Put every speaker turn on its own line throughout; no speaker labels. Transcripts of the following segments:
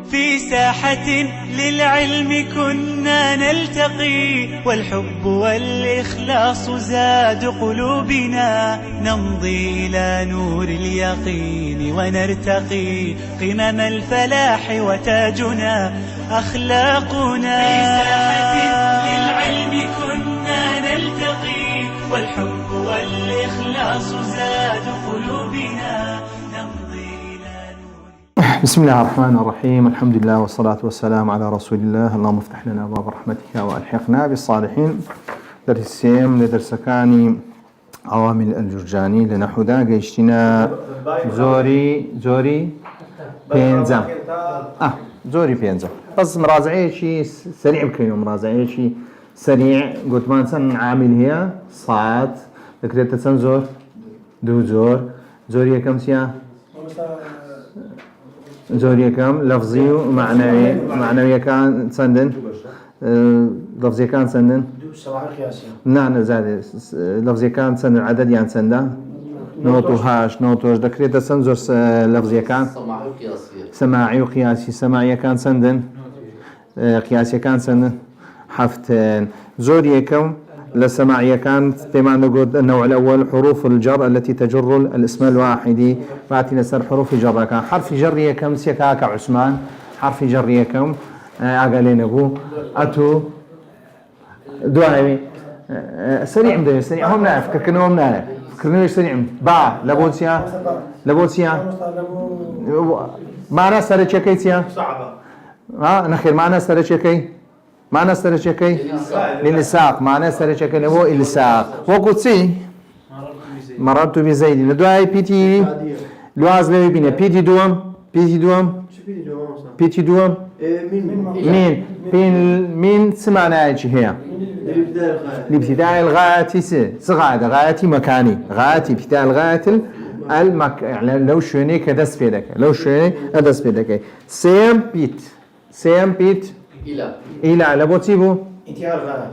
في ساحة للعلم كنا نلتقي، والحب والإخلاص زاد قلوبنا، نمضي إلى نور اليقين ونرتقي قمم الفلاح وتاجنا أخلاقنا. في ساحة للعلم كنا نلتقي، والحب والإخلاص زاد قلوبنا، نمضي إلى نور.
بسم الله الرحمن الرحيم. الحمد لله والصلاة والسلام على رسول الله. اللهم افتح لنا باب رحمتك وألحقنا بالصالحين. درس السيم لدرسكاني عوامل الجرجاني لنحودا قيشتنا زوري بينزم زوري بينزم. بس مراجعة شيء سريع بكينو، مراجعة شيء سريع. قلت ما نسن عامل هي صاد ذكرت تسنزور دو زوري كم سيا زوري كم لفظي ومعنوي. معنوي كان سندن لفظي كان سندن نعم زاد لفظي كان سندن عدد يعني سندا نوتوهاش ذكرت تسنزور لفظي كان سماعي وقياسي. سماعي كان سندن قياسي كان سندن حفتين. زوري كم للسماعية كانت بما نقول النوع الأول حروف الجر التي تجر الاسم الواحد. فاتنا سر حروف جر كان حرف جر كم سيكاك عثمان حرف جر كم أقالين أبو أتو دعائي سريع مدري سريع هم نعرف كنهم نعرف كنهم سريع با لبوسيا معنا سرتشكيتيا صعبة نخير معنا سرتشكي معنى سرچكي للساق. معنى سرچكي هو الساق. وقصي مررت بزيد ندعي بيتي لواز لي بينا بيتي دوم من سمعنا ايش هي لابتداء الغاية صغاد غاية مكاني غاية ابتداء الغاية يعني لو شوني كدس بيدك لو شوني ادس بيدك سيم بيت إلى لبوتيبو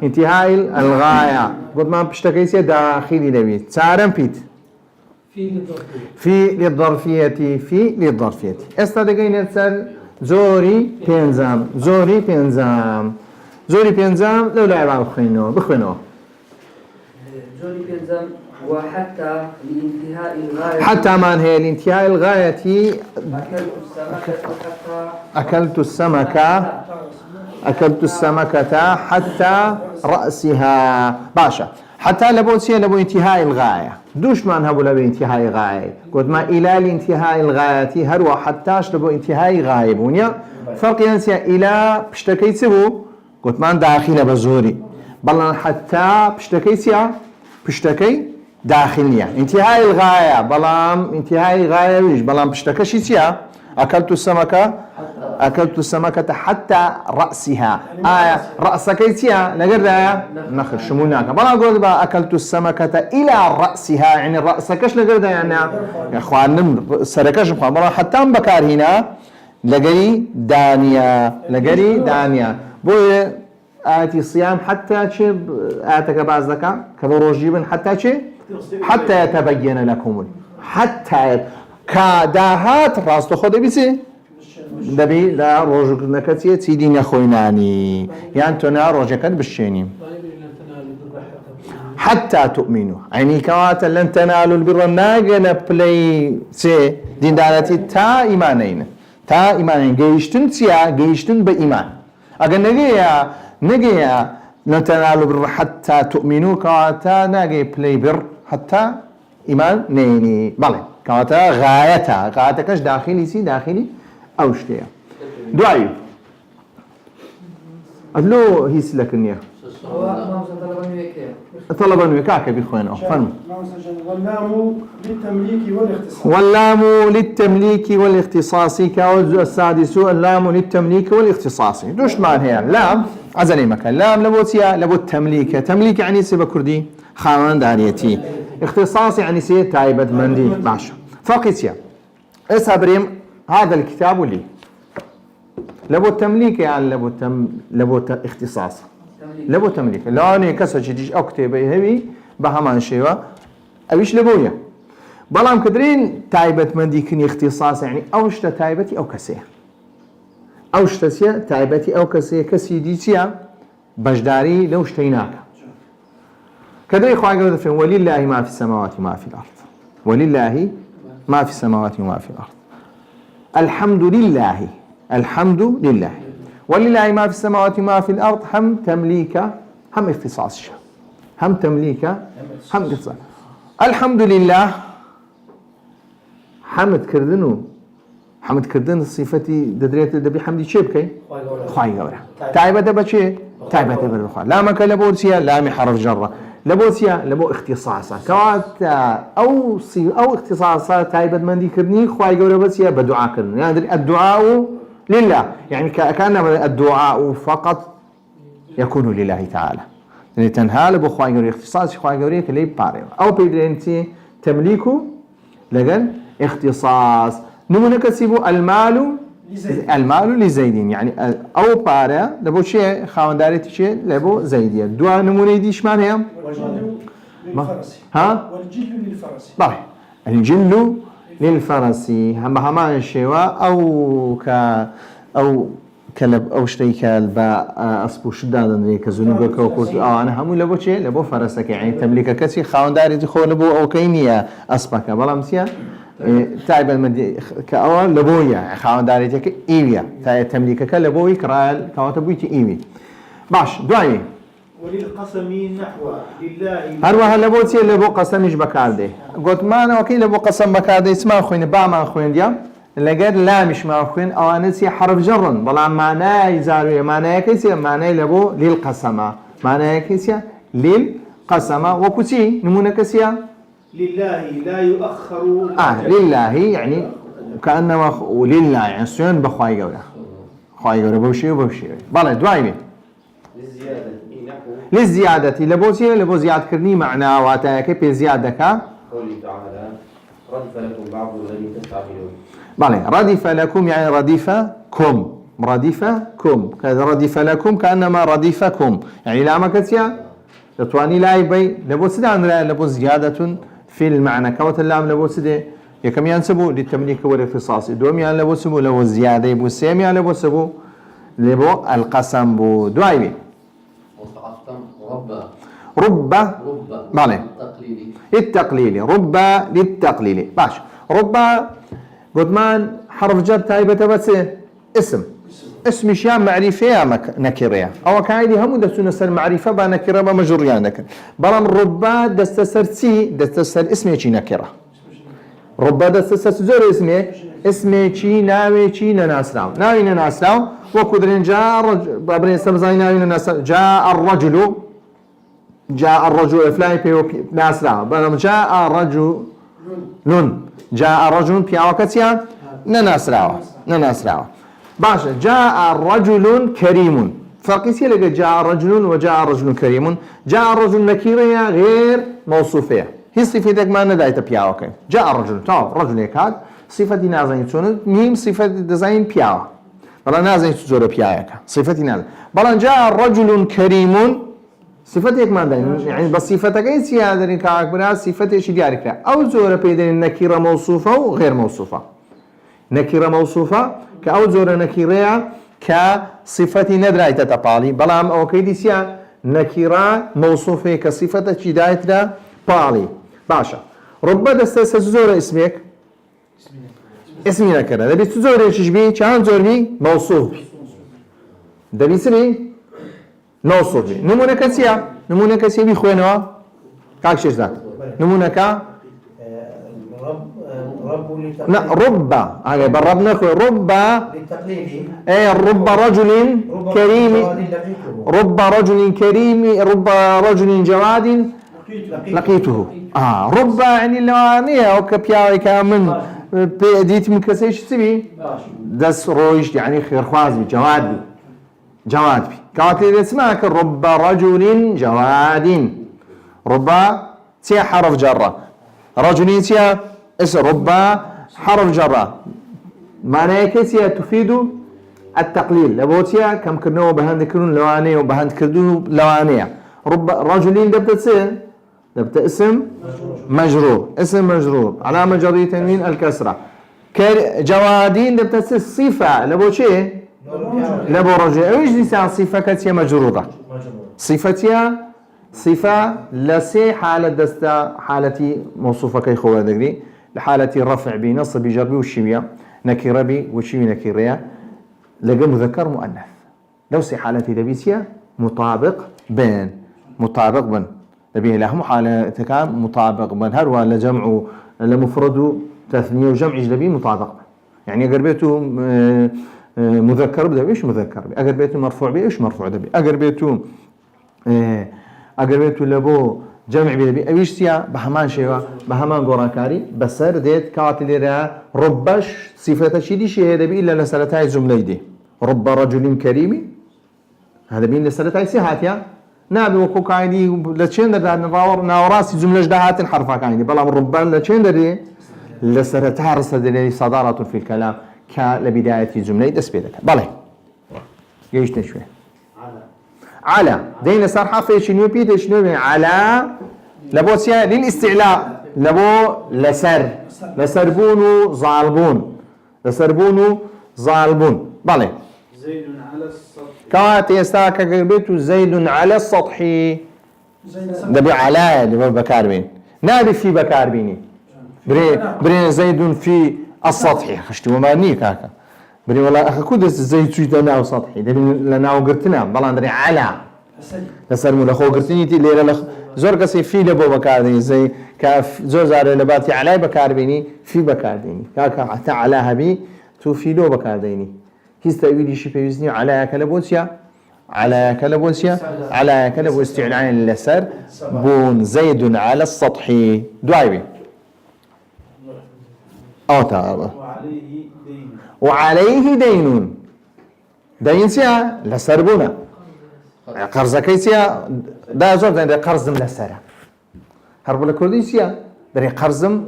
انتهاء الغاية. قلت ما بشتكيسي داخلي لبي سارم بيت في للظرفية استدقين السر زوري بينزام لو لا يبعوا بخينو
زوري بينزام وحتى لانتهاء الغاية. حتى
ما هي لانتهاء الغاية أكلت السمكة حتى رأسها. باشا حتى لبو انتهاء الغاية دوش ما نهبو لبو انتهاء الغاية. قلت ما إلى الانتهاء الغاية هروا حتاش لبو انتهاء غاية بونيا فرق ينسي إلى بشتكي سبو. قلت ما داخل بزوري بلان حتى بشتكي داخلية انتهاء الغاية بلان انتهاء الغاية ويش بلان بشتكي شيسيا. أكلت السمكة حتى رأسها رأسك يتيا نقدر نخر شمولناك بلا أقول بقى أكلت السمكة إلى رأسها يعني رأسكش نقدر يعني يا إخوان سركش إخوان بلا حتى بكار هنا لقري دانيا بوي آتي الصيام حتى شيء آتك بعض ذكاء كبروجيبا حتى شيء حتى يتبين لكم حتى كداهات راس تأخذ بيسي دبي لا روجك نكتيه تيدين يا خويناني يعني تنا روجك بالشيني حتى تؤمنوا يعني كواتا لن تنالوا البر ناقنا بلاي سي دين دالتي تا إيمانين جيشتن بإيمان أقل نجيا لن تنالوا البر حتى تؤمنوا كواتا ناقي بلاي بر حتى إيمان نيني بالي كواتا غايتها كش داخلي أو شتيا دعي أدلو هيس لك النية طلبا ويكاك بيخوينه فهم. واللام للتمليك والاختصاص كوجه السادس. اللام للتمليك والاختصاص دوش معنى هي لام عزلي مكان لام لبو التمليك. تمليك يعني سيبا كردي خاوان داريتي. اختصاص يعني سيب تايبة مندي باشا فقسيا اسابريم هذا الكتاب لي لبو التمليك يعني لبو اختصاص لبو تمليك لا أنا كسر شيء أكتب هبي بهمان شيء أبيش لبويا بلام كدرين تايبة مندي كني اختصاص يعني أوش تايبتي أو كسيه أو شتسيا تايبتي أو كسي ديسيا بجداري لو شتيناك كذا إخوة قالوا في ولله ما في السماوات وما في الأرض ولله ما في السماوات وما في الأرض الحمد لله ولله ما في السماوات وما في الأرض هم تمليك هم اختصاص هم تمليك هم اختصاص الحمد لله حمد كردن صفتي ددريت دبي حمدي شبكي خواي قورا تعبت بشي تعبت بالخوا لا مك لبورسيا لا محرف جره لبورسيا لبو اختصاصا كوات او اختصاصا تعبت من ذكرني خواي قورا بس يا بدعاء كرن يعني الدعاء لله يعني كان الدعاء فقط يكون لله تعالى يعني تنهال ابو خواي قورا اختصاص خواي قورا كلي باري او بيدرنتي تمليكه لجن اختصاص نمونه كسبوا المال لزيدين يعني او بارا لبو شيء خوانداريتي شيء لبو زيديه دوا نمونه ديش معناها ها
والجل للفرس
صح الجل للفرس همان الشيء او كلب او شتي كالباء اصبو شدادن ريك زنوبك وكوت انا همو لبو شيء لبو فرسك يعني تملك كسي خوانداريتي خو لبو او كينيا اصبك بلامسيا تعب المدي كأول لبويا خوانداري تك إيويا تمليكك لبوي كرال كواتبويتي إيوي باش دعي
وللقسم نحو لله
هروها لبوتي لبو قسمش بكاردي قلت ما أنا وكيل لبو قسم بكاردي اسمه خوين با ما خوين ديا لقد لا مش ما خوين أو أنسي حرف جر بلا معناه يزاري معناه كيسي معناه لبو للقسمة معناه كيسي للقسمة وكسي نمونه كسيا
لله لا يؤخر
لله يعني كأنما ولله يعني سيون بخواي قوله بوشي بالله دوايمي للزيادة لبو زيادة كرني معنا واتاك بزيادة كا
قوله تعالى ردف لكم بعض الذي تستعملون
بالله ردف لكم يعني ردفكم كذا ردف لكم كأنما ردفكم يعني لا مكتيا تتواني لا يبي لبو سدان لبو زيادة في المعنى كوت اللام لبو سدي يكم ينسبوا للتمليك والاختصاص دوم يعني لبو سبو لبو زيادة يبو سيم يعني لبو سبو لبو القسم بو دوايبي رب بالله التقليلي رب للتقليلي باش رب قدمان حرف جر تايبة بس اسم شيء معرفة نكرة أو كايدي هم دستون معرفة بنكرة بمجريان نكرة بلام ربا دستسر اسمه شيء نكرة ربا دستسر زور اسمه شيء ناوي شيء نناسراو وكدرين جاء بابرين سمزاين ناوي نناسراو جاء الرجل فلاي بي ناسراو بلام جاء رجل بياوكتيا نناسراو باشا جاء رجل كريم فرق يصير جاء رجل وجاء رجل كريم جاء الرجل نكيرة غير موصوفة هي صفتك ما ندايت بياو كي جاء الرجل رجل هيك صفة نازين تون مهم صفة ديزاين بياو بلا نازين تزور بياك صفة ناز بلا جاء رجل كريم صفتك ما داين يعني بس صفتك اي سيادة ركاك برا صفة ايش ديارك او زور بيدين نكيرة موصوفة وغير موصوفة نكيرة موصوفة كأو زور نكيرة كصفة ندرة تتبالي بلام أو كيديسيا نكيرة موصوفة كصفة جداية بالي باشا رب دستس زور اسمك اسمي نكرة ده بيستزور ايش بيه كان زور بيه موصوف ده بيسري موصوف بيه نمونه كسيا بيخوينوا كاك شيش ذاك نمونه كا لا رب هذا بربنا رب
للتقليل
رب رجل كريم رب رجل كريم رب رجل جواد لقيته رب يعني اللوانية او كبياوي كامن ديت من كسيش سبي دس رويش يعني خير خوازبي جواد بي كاتل اسمعك رب رجل جواد رب تي حرف جرة رجل تي اسم رب حرف جرة معناه كيسيا تفيد التقليل لبوتيا كم كرنوا بهند كرون لوانية وبهند كردو لوانية رب رجلين دبت اسم مجرور علامة جرية تنوين الكسرة جوادين دبت صفة لبوتشي لبو رجع ايش لسان صفة كتيا مجرورة صفتها صفة لسي حالة دستا حالتي موصوفة كي خوة دقري لحالة الرفع بنصب جربي والشبية نكرة بي والشبي نكرية لقى مذكر مؤنث لو سي حالتي دبيسيا مطابق بين نبيه لهم حالة كان مطابق بين هروا لجمع لمفرد تثنية وجمع جلبي مطابق يعني أقربيته مذكر بدأ إيش مذكر بي أقربيته مرفوع بي إيش مرفوع دبي أقربيته لبو جمع بي أيش سيا بهمان شيء بهمان قرانكاري بسر ديت كاتلي را ربش صفة شيء دي شيء دبي إلا لسلتها الجملة دي رب رجل كريم هذا بين لسلتها سيهاتيا نابي وكو كايدي لتشين در ناوراسي جملة جدهات حرفها كايدي بلا من ربان لتشين در لسلتها رصد صدارة في الكلام كلبداية الجملة تسبيلك بله يجي شوي على دين صار حرف شنو بيت شنو على لبوسيا للاستعلاء لبو لسربون ظالبون بله
زيد على السطح
كات يستاك قلبته زيد على السطح دبي على دبي بكاربين نابي في بكاربيني بري زيد في السطح خشتي وما نيك هكا بري والله اخي كودس زيد شو تناو سطحي دبي لناو قرتنا بلا ندري على لسرمو لخو قرتني تي ليله لخ زور قصي في لبو بكارديني زي كاف زوزار لباتي علي بكاربيني في بكارديني كاكا حتى على هبي تو في لو بكارديني هيس تأويلي شي بيوزني على كلبوسيا استعلان للسر بون زيد على السطح دعيبي أو تعالى وعليه دين سيا لسربونا قرض كيسيا دا زور ده قرض لسرا هرب الكرديسيا ده قرض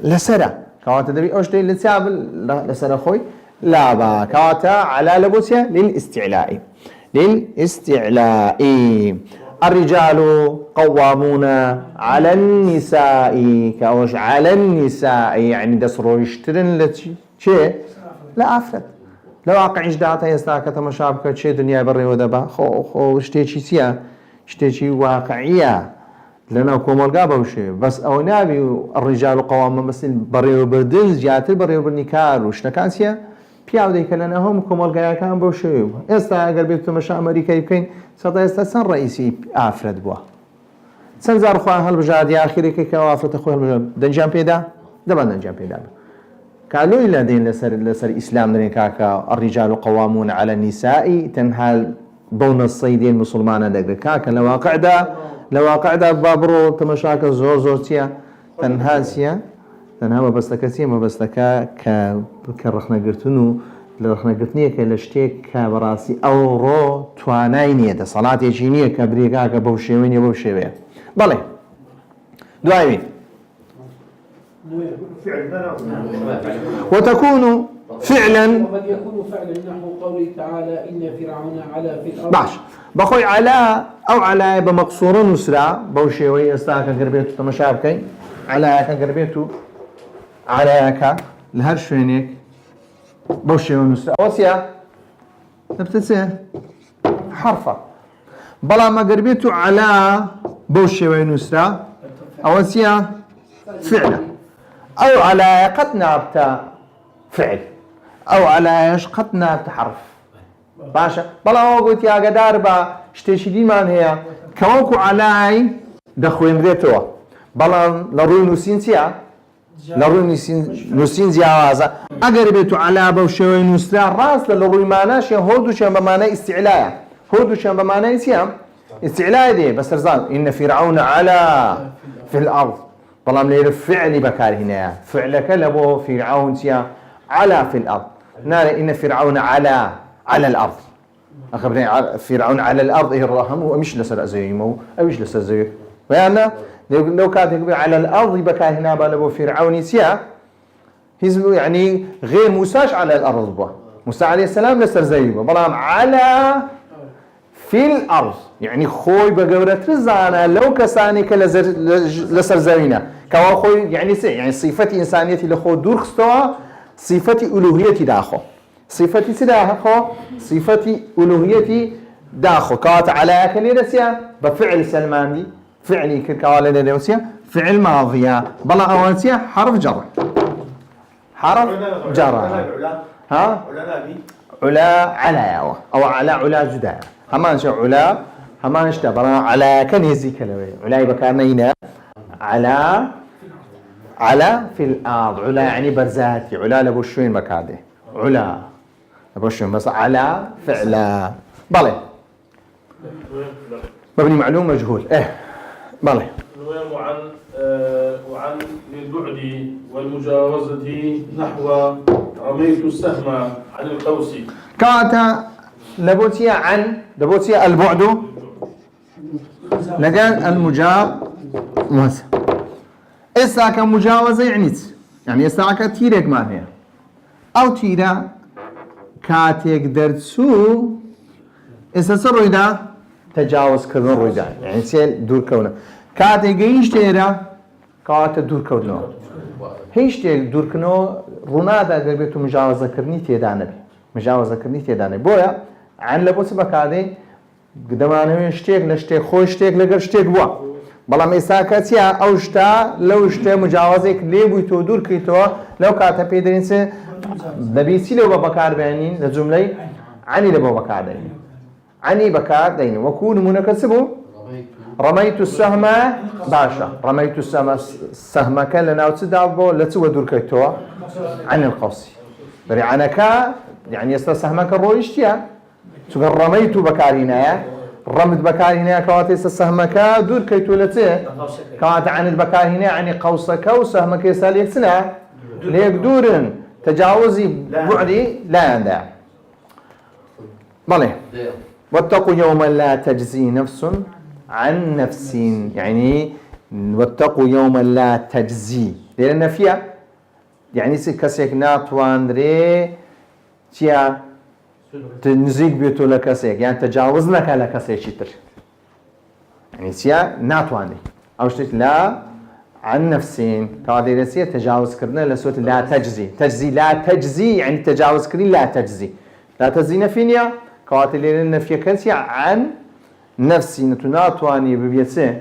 لسرا كوانت دبي اوش دي لسياب لسرا خوي لا با كواتا على لبوسيا للاستعلاء الرجال قوامون على النساء كاوش على النساء يعني دسرو يشترن لتشي شيء لا افرد لو واقع جداتا يستاك تمشابك شيء دنيا بري ودبا خو شتيشي سيا شتيشي واقعيه لنا كومولغا بوشي بس او نابي الرجال قوامون مثل بري وبردن زياتر بري وبرنيكار وش نكاسيا پیاده کلنه هم کمالگایا کام باشه. است اگر بیت مشا امریکایی کن صدا است سن رئیسی افراد بوا. سن زار خواه هل بجادی آخری که افراد خواه هل دنجام پیدا دبان دنجام پیدا. قالوا إلى دين لسر إسلام درين كاكا الرجال قوامون على النساء تنهال بون الصيدين مسلمان دقر كاكا لواقع دا بابرو تمشاك زور تيا تنهاسيا تنها ما بستكا كرخنا قرتنو لرخنا قرتنية كالشتيك كبراسي أو رو تواناينية دا صلاة يجينية كبريكا كبوشيوين يبوشيوين بلي دعاوين وتكون فعلا
وقد يكون فعلا نحو قوله تعالى إن فرعون علا في الأرض
باش بخوي علا أو علا بمقصور نسرع بوشيوي استاكا قربيتو تمشابكي علا كقربيتو علا لهر شوينيك بوشيوي نسرع وسيا نبتسي حرفة بلا ما قربيتو علا بوشيوي نسرع أوسيا فعلا أو على قد نابت فعل أو على إيش قد نابت حرف باشا بلا ما قلت يا قدار با اشتشدي من هي كونكو على دخوين ذاتوا بلا لروي نسينتيا لروي نسين زيازة أقربتو على بوشوي نسلا راس لروي معناش هودوش بمعنى استعلاء هودوش بمعنى استعلاء دي بس رزان إن فرعون على في الأرض طالما لير فعل بكار هنا فعلك لبو فرعون سيا على في الأرض نال إن فرعون على الأرض أخبرني فرعون على الأرض إيه الرحم ومش لسر زيمه أو مش لسر زيه ويانا لو كان على الأرض بكار هنا بلبو فرعون سيا هزمه يعني غير موساش على الأرض بوا موسى عليه السلام لسر زيه بلام على في الأرض يعني خوي بقورة رزانا لو كسانك لسر زوينة كوا خوي يعني صفة إنسانيتي لخو دور خستوا صفة ألوهيتي داخو صفتي سلاها خو صفتي ألوهيتي داخل كات على كليرسيا بفعل سلماني فعلي كالكوالي لليوسيا فعل ماضية بلا أولسيا حرف جر حرف جر ها علا على أو على علا جدا همان شو علا همان اشتبرا على كنيزي كلوي علا بكامينا على في الأرض علا يعني برزاتي علا لبوشوين مكاده علا لبوشوين بس على فعلا بلى مبني معلوم مجهول بلى
وعن للبعد والمجاوزة نحو رميت السهم عن القوس
كاتا لبوتيا عن لبوتيا البعد لقال المجاوزة إساك مجاوزة يعني إساك تيرك ما هي أو تيرا كاتيك درسو إسا سرويدا تجاوز كذن رويدا يعني سيل دور كونه كاتيك إيش تيرا كاتا دور كونه هیچ تێک دوورکردنەوە ڕوونادا ئەگەر بێت و مجاوزەکردنی تێدا نەبێت مجاوزەکردنی تێدا نەبێت بۆیە عن لە بۆ چ بەکاردێ دەمانەوێت شتێک لە شتێک خۆی شتێک لەگەر شتێک بووە بەڵام ئێستا کەچیە ئەو شتا لەو شتێ مجاوزێک لێ بوویتەوە دوور کەیتەوە لەو کاتە پێی دەڵێن چ دەبێتی لەو بە بەکاربێنین لە جوملەی عنی لە بۆ بەکاردێنین عنی بەکاردێنین وەکو نمونەکە چ بوو رميت السهم باشا رميت السهم كان لنا وتدابو لتو دركيتو عن القوس بري عنك يعني يستا سهمك الرويشتيا تقول رميت بكارينا رمت بكارينا كواتيس السهمك دركيتو لتي كانت عن البكارينا يعني قوسك وسهمك يسالي سنة ليك دورن تجاوزي بعدي لا يندع بلي واتقوا يوما لا تجزي نفس عن نفس يعني واتقوا يوما لا تجزي لأن فيها يعني كسيك ناتوان دري تيا تنزيق بيتو لكسيك يعني تجاوز لك لكسيك شتر يعني تيا ناتوان دري أو شتت لا عن نفسين كوادي رسية تجاوز كرنا لسوت لا تجزي تجزي لا تجزي يعني تجاوز كرين لا تجزي لا تجزي نفينيا كواتي لنا فيها كسيا عن نفسي نتناتواني ببيتسه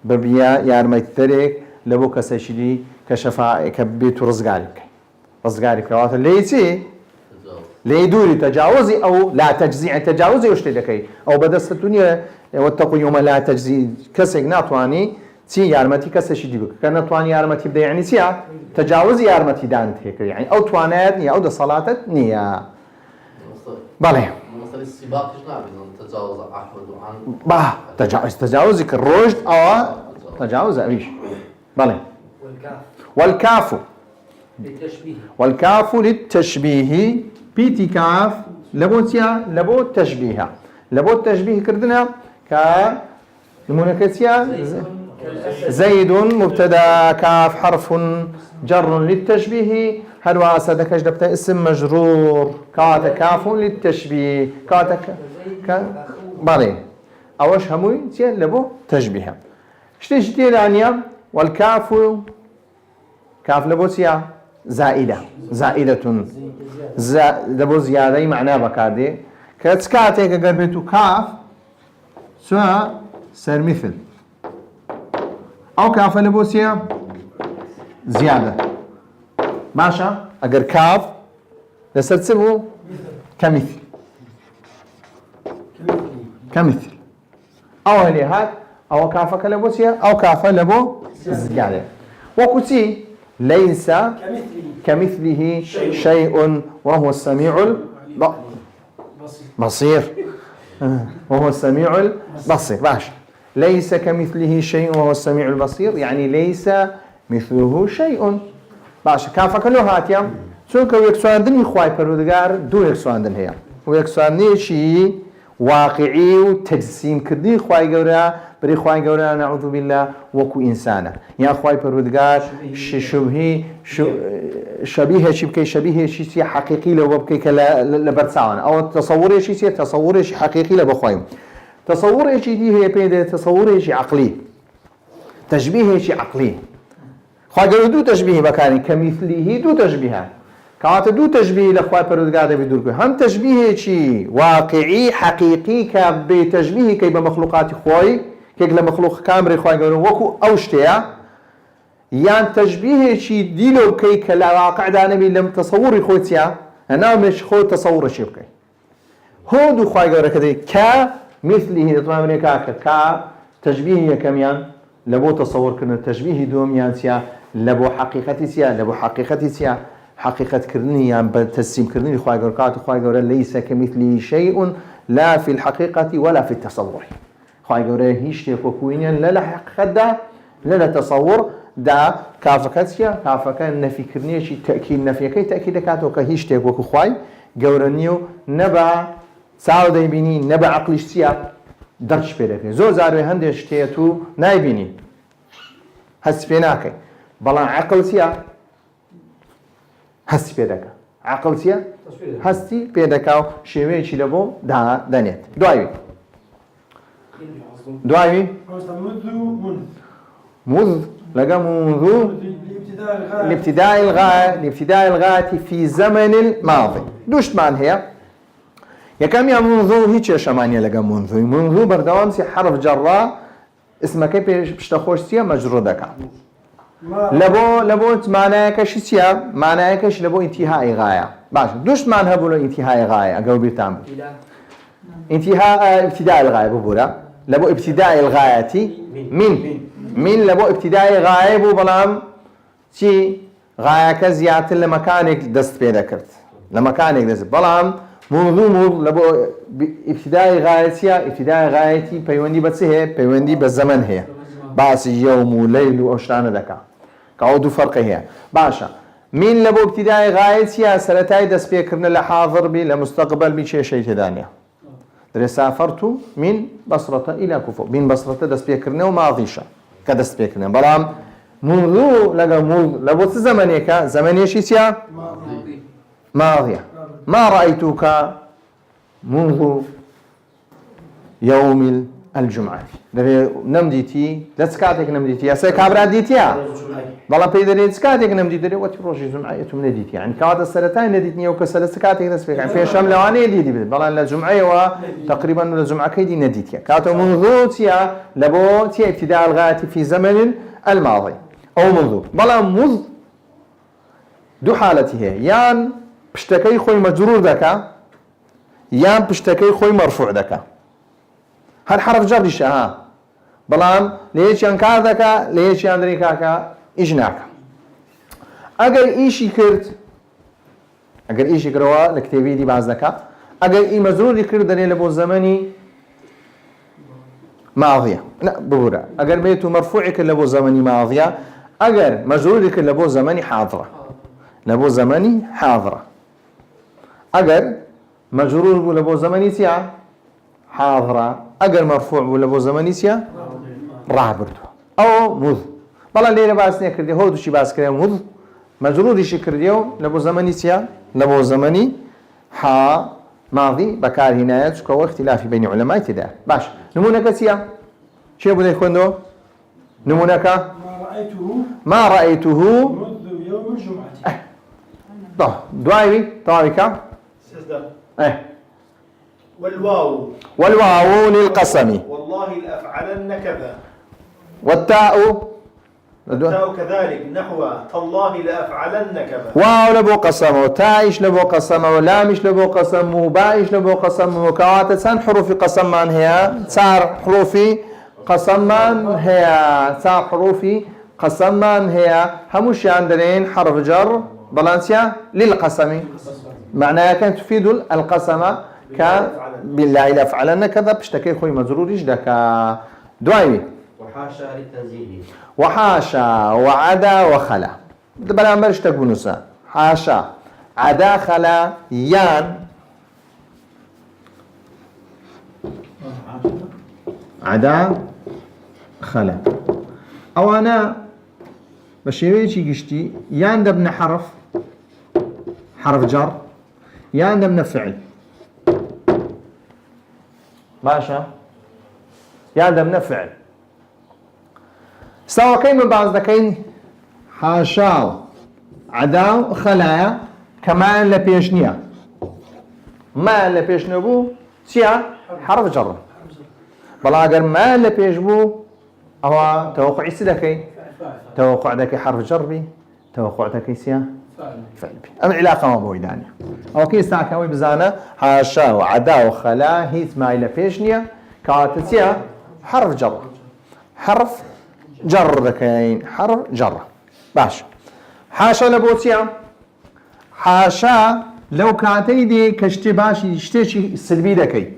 ببيا يارمي تريك لبو كسيشلي كشفاء كبيت رزقارك كوات ليتي ليدوري تجاوزي او لا تجزي عن تجاوزي وش تدكي او بدست الدنيا واتقوا يوم لا تجزي كسيك ناتواني تي يارمتي كسيشلي بك كان ناتواني يارمتي بدا يعني تي تجاوزي يارمتي دانت هيك يعني او توانات نيا او صلاه نيا بالي
مثلا السباق ايش نعمل تجاوز احمد عن
تجاوزك الرشد او تجاوز ايش بالي والكاف للتشبيه بيتي كاف لبوتيا لبو تشبيهها لبو التشبيه كردنا ك المنكسيا زيد مبتدا كاف حرف جر للتشبيه هل واسدك جبت اسم مجرور كاف للتشبيه بالي اوش هموي تي لبو تشبيهها شتي الانيا والكاف كاف لبوسيا زائدة لبو زيادة معناها بكاردي كاتسكاتيك قربتو كاف سواء سر مثل او كاف لبوسيا زيادة ماشا اگر كاف لسرسبو كمثل او هلي هات او كافك لبوسيا او كاف لبو زيادة وكتي ليس كمثله شيء وهو السميع البصير وهو السميع البصير باشا ليس كمثله شيء وهو السميع البصير يعني ليس مثله شيء باشا كافك له هاتيا چونك يكسواندني خواي پرودگار دو يكسواندن هي ويكسواندني شي واقعي وتجسيم كردي خواي گورا بري خواي گورا نعوذ بالله وكو انسانه يا خواي پرودگار شبيه شي بكي شبيه شي حقيقي لو بكي لبرسان او تصور شي تصور شي حقيقي لبخوايم تصور شي دي هي بيد تصور شي عقلي تشبيه شي عقلي خواي گورا دو تشبيه بكاري كمثله دو تشبيهات كواتە دوو تەشبیه لە خوای پەروەردگار دەبێت دوور بکەین هەم تەشبیهێکی واقعی حەقیقی کە بێ تەشبیهی بە مەخلوقاتی خۆی کێک لە مەخلوق کامری خوای گەورە وەکو ئەو شتەیە یان تەشبیهێکی دیلۆ بکەی کە لە واقعدا نەبی لەم تەسەووری خۆی چییە هەناوێش خۆ تەسەووڕەشی بکەی هۆ دوو خوای گەورەکە دەی کە مثلیه دەتوانێت کاکە کە تەشبیهی یەکەمیان لە بۆ تەسەوورکردن تەشبیهی دووەمیان چییە لە بۆ حەقیقەتی چییە لە بۆ حەقیقەتی چییە حقیقتکردنی یان بە تەسلیمکردنی خوای گەورە کاتی خوای گەورە لەیسە کەمیثلیه شەیء لا في الحقیقة ولا في التصور خوای گەورە هیچ شتێک وەکوی نییە لە حقیقەتدا لە تەسەوور دا کافەکە چییە کافەکە نەفیکردنیەکی تەکید نەفیەکەی تەکید دەکاتەوە کە هیچ شتێک وەکو خوای گەورە نییە و نەبە چاو دەیبینی نەبە عەقلیش چییە دەرچ پێ دەکەی زۆر جاروێ هەندێک شتێت و نایبینی هەست پێ ناکەی بەڵام عەقڵ چییە هەستی پێ دەکە عەقڵ چییە هەستی پێ دەکا و شێوەیەکی لە بۆ دەنێت دوایوی مذ لقى منذ لابتداء الغاية في زمن الماضي دوشت مان هي يا كم يا منذ هيك شمانية لقى منذ بردوام سي حرف جراء اسمك بشتخوشتيا مجرودك لبو معناه كشي سيا معناه كش لبو انتهاء غاية باش دوشت مان هبولو انتهاء غاية اقول بيتام انتهاء ابتداء الغاية ببورا لبو ابتداء الغاية من لبو ابتداء غاية بو بلام چی غایەکە زیاتر لە مەکانێک دەست پێ دەکرد لە مەکانێک دەست بەڵام موضوع لە بۆ ئیبتیدای غایەتیە ئیبتیدای غایەتی پەیوەندی بە چ هەیە پەیوەندی بە زەمەن هەیە باسی یەوم و لەیل و ئەو شتانە دەکا کە ئەو دوو فەرقی هەیە باشە من لە بۆ ئیبتیدای غایەتیە سەرەتای دەست پێکردن لە حاضر بی لە مستەقبل بی کێشەی تێدا نیە درێ سافەرت و من بەسرەتە ئیلا کوفە من بەسرەتە دەست پێکردنەوە ماضیشە کە دەست پێکردن بەڵام منذ لقى منذ لبوت زمنك زمني شيء ماضية ما رأيتك منذ يوم الجمعة نمديتي لا تسكاتك نمديتي يا سكابرا ديتيا والله بيدري تسكاتك نمديتي وتروج جمعة نديتي يعني كاد السنتين نديتني وكسر سكاتك نسبك في شمل واني ديدي والله الجمعة وتقريبا الجمعة كيدي نديتي كاتو منذ تيا لبوت ابتداء الغاية في زمن الماضي أو منذ بلا مذ دو حالته يان بشتكي خوي مجرور دكا يان بشتكي خوي مرفوع دكا هل حرف جر ها بلام ليش ينكار دكا ليش يندريكاكا إجناكا أجر إيشي كرت أجر إيشي كروا لكتابي دي بعض دكا أجر إي مجرور كرت دليل أبو زمني ماضية لا بورا أجر بيتو مرفوعك لبو زمني ماضية أجر مجرورك لبو زمني حاضرة لبو زمني حاضرة أجر مجرور لبو زمني سيا حاضرة أجر مرفوع لبو زمني سيا رابرتو أو مذ بلا ليلة باسني كردي هو دوشي باس كردي مذ مجرور شي كرديو لبو زمني سيا لبو زمني ماضي بكار هنايات كو اختلاف بين علماء تدا باش نمونك سيا شي بده يكون نمونك ما رأيته
منذ يوم الجمعة.
طه دوايبي طارقة والواو للقسم
والله لأفعلن كذا
والتاء
كذلك نحو تالله لأفعلن كذا
واو لبو قسم وتاء لبو قسم ولام لبو قسم وباء لبو قسم وكوات سان حروف قسم من هي صار حروف قسم من هي صار حروف قسم من هي همش عندنا حرف جر بلانسيا للقسم معناها كانت تفيد القسم كان بالله لأفعلن كذا بشتكي خوي مزرور يجدك دوايبي
وحاشا للتنزيه
وحاشا وعدا وخلا بلا مرش تكونوسا حاشا عدا خلا يان عدا خلا او انا بشيويتي قشتي يان دبنا حرف جر يان دبنا فعل ماشا يان دبنا فعل سواء كاين من بعض ذكين حاشاو عداو خلايا كمان لبيشنيا ما لبيش نبو سيا حرف جر بلا اگر ما لبيش بو او توقع سدكي توقع ذاك حرف جر بي توقع ذاك سيا فعل بي ام العلاقه ما بو داني او كي استعكاوي بزانا حاشا وعدا وخلا هيت ما لبيشنيا كاتسيا حرف جر حرف جر ذكين حرف جر باش حاشا لبوسيا حاشا لو كاتي دي كشتي باشي شتي سلبي دكي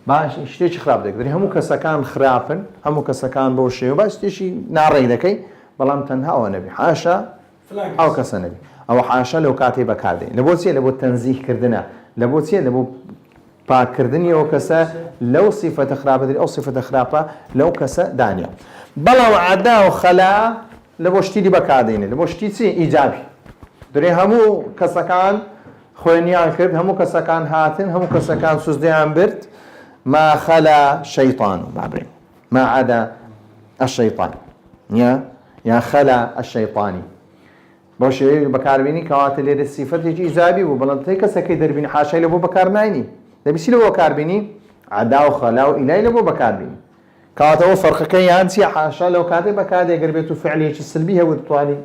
باش شتي خراب دك دري همو كسكان خرابن همو كسكان بوشي باش تشي ناري دكي بلام تنها ونبي حاشا او كسنبي او حاشا لو كاتي بكاردي لبوسيا لبو تنزيه كردنا لبوسيا لبو باك كردني او كسا لو صفه خرابه دري او صفه خرابه لو كسا دانيا بلا وعدا وخلا لبو شتي دي بكاردين لبو شتي سي ايجابي دري همو كسكان خوينيان كرد همو كسكان هاتن همو كسكان سوزديان برد ما خلا شيطان بعبرين ما عدا الشيطان يا خلا الشيطاني بوشي بكاربيني كوات اللي الصفات يجي ايجابي وبلنتي كسكي دربيني حاشا لبو بكارنايني ده بيصير لبو بكاربيني عدا وخلا والى لبو بكاربيني كاتو فرق كيان سي حاشا لو كاتب بكاد يقربيتو فعلي السلبيه والطوالي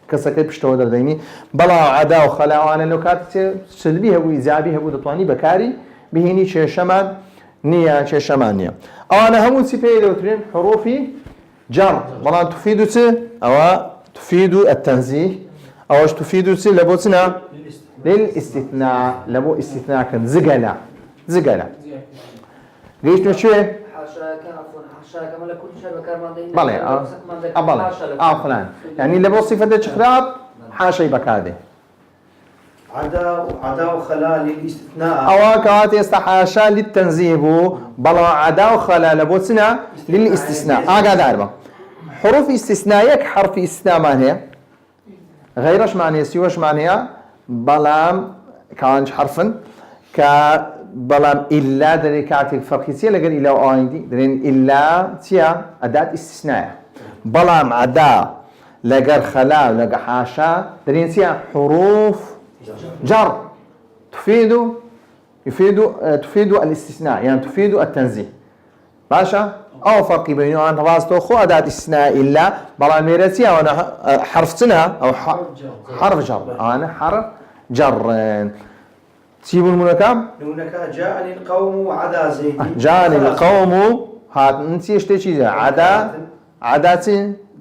كسكي بشتو درديني بلا عدا وخلا وانا لو كاتب سلبيه وايجابيه ودطواني بكاري بهني شمال نية شمانية أو أنا هم سيفي دوترين حروفي جر بلا تفيد التنزيه أو تفيد لبوتنا للاستثناء لبو استثناء كان زقلا ليش مشوي
حاشا كما كل شيء بكار ما دين
بلى فلان يعني لبو صفة خراب حاشا بكاده
عدا وخلا للاستثناء
أو كوات يستحاشا للتنزيه بلا عدا وخلا لبوتنا للاستثناء قاعد أعرفه حروف استثنائك حرف استثناء معناها غيرش معناها سواش معناها بلام كانش حرفا بلام إلا دري كاتك فرقيسية لقد إلا وآيندي درين إلا تيا أداة استثناء بلام عدا لقر خلا لقر حاشا درين تيا حروف جر تفيد الاستثناء يعني تفيد التنزيه باشا او فرق بينه ان راسته خو اداه استثناء الا بلا ميرتي او انا حرفتنا او حرف جر انا حرف جر تسيبوا المنكم
هناك جاءني القوم وعدا زيد
جاءني القوم هات انت اشتي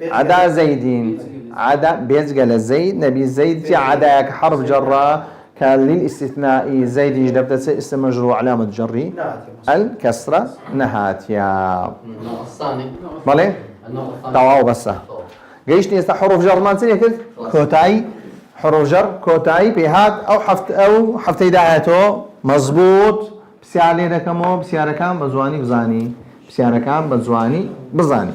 عدا زيدين عدا بيزقل زيد نبي زيد عداك حرف جر كان للاستثناء زيد يجدبت اسم مجرور علامة جري الكسرة نهاتيا
الثاني
مالي تواو بس جيشني است حروف جر ما نسيت كوتاي حروف جر كوتاي بهات او حفتي دعاته مزبوط بسيالي ركمو بسياركان بزواني بزاني بسياركان بزاني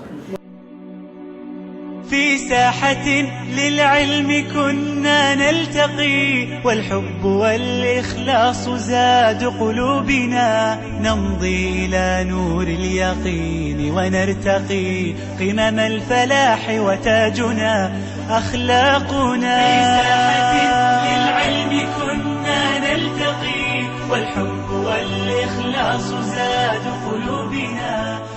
في ساحة للعلم كنا نلتقي والحب والإخلاص زاد قلوبنا نمضي إلى نور اليقين ونرتقي قمم الفلاح وتاجنا أخلاقنا. في ساحة للعلم كنا نلتقي والحب والإخلاص زاد قلوبنا